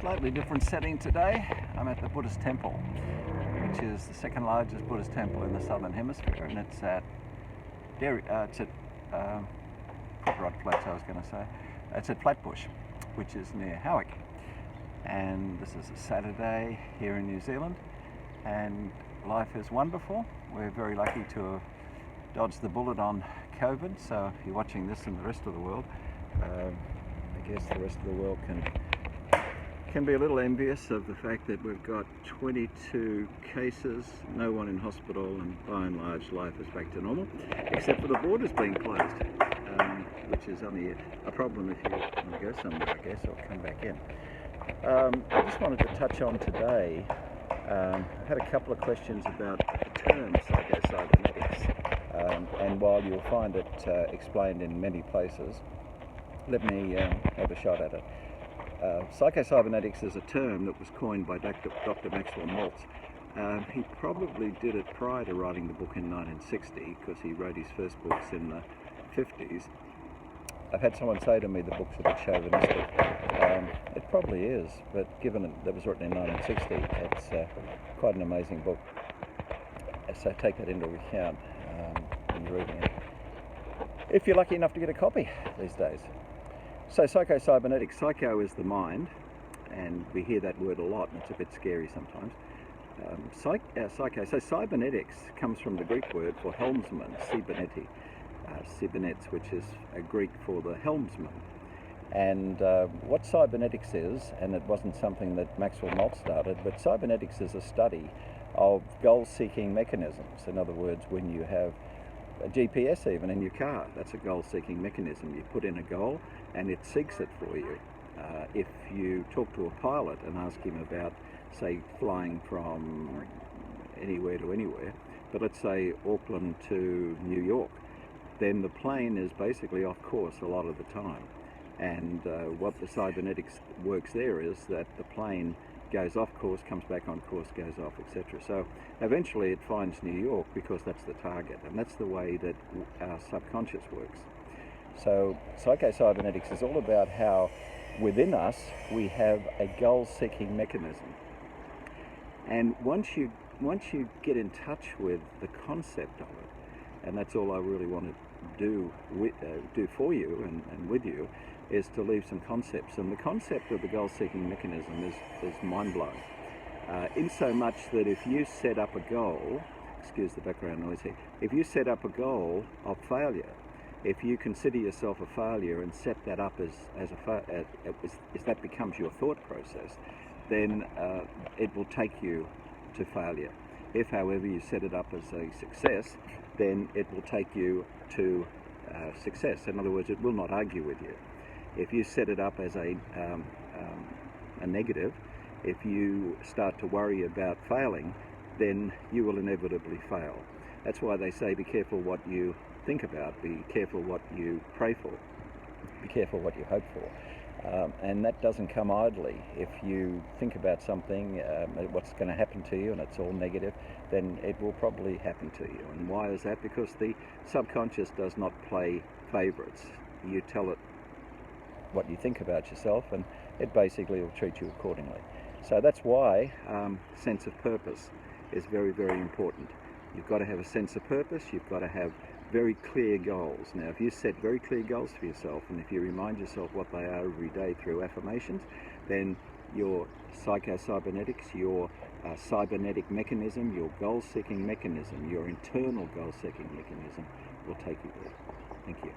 slightly different setting today. I'm at the Buddhist temple, which is the second largest Buddhist temple in the southern hemisphere, and it's at Copyright Flats, I was going to say. It's at Flatbush, which is near Howick. And this is a Saturday here in New Zealand, and life is wonderful. We're very lucky to have dodged the bullet on COVID, so if you're watching this in the rest of the world, I guess the rest of the world can be a little envious of the fact that we've got 22 cases, no one in hospital, and by and large life is back to normal, except for the borders being closed, which is only a problem if you want to go somewhere, I guess, or come back in. I just wanted to touch on today, I had a couple of questions about the term Psycho-Cybernetics, and while you'll find it explained in many places, let me have a shot at it. Psycho-Cybernetics is a term that was coined by Dr. Maxwell Maltz. He probably did it prior to writing the book in 1960, because he wrote his first books in the 50s. I've had someone say to me the book's a bit chauvinistic. It probably is, but given that was written in 1960, it's quite an amazing book. So take that into account when you're reading it, if you're lucky enough to get a copy these days. So Psycho-Cybernetics, psycho is the mind, and we hear that word a lot, and it's a bit scary sometimes. So cybernetics comes from the Greek word for helmsman, cybernets, which is a Greek for the helmsman. And what cybernetics is, and it wasn't something that Maxwell Maltz started, but cybernetics is a study of goal-seeking mechanisms. In other words, when you have a GPS even in your car, that's a goal-seeking mechanism. You put in a goal and it seeks it for you. If you talk to a pilot and ask him about, say, flying from anywhere to anywhere, but let's say Auckland to New York, then the plane is basically off course a lot of the time. And what the cybernetics works there is that the plane goes off course, comes back on course, goes off, etc. So eventually it finds New York because that's the target, and that's the way that our subconscious works. So Psycho-Cybernetics is all about how within us we have a goal-seeking mechanism. And once you get in touch with the concept of it, and that's all I really want to do for you and with you, is to leave some concepts. And the concept of the goal-seeking mechanism is mind-blowing. In so much that if you set up a goal, excuse the background noise here, if you set up a goal of failure, if you consider yourself a failure and set that up as that becomes your thought process, then it will take you to failure. If, however, you set it up as a success, then it will take you to success. In other words, it will not argue with you. If you set it up as a negative, if you start to worry about failing, then you will inevitably fail. That's why they say be careful what you think about, be careful what you pray for, be careful what you hope for. And that doesn't come idly. If you think about something, what's going to happen to you, and it's all negative, then it will probably happen to you. And why is that? Because the subconscious does not play favorites. You tell it what you think about yourself, and it basically will treat you accordingly. So that's why sense of purpose is very, very important. You've got to have a sense of purpose. You've got to have very clear goals. Now, if you set very clear goals for yourself, and if you remind yourself what they are every day through affirmations, then your Psycho-Cybernetics, your cybernetic mechanism, your goal-seeking mechanism, your internal goal-seeking mechanism will take you there. Thank you.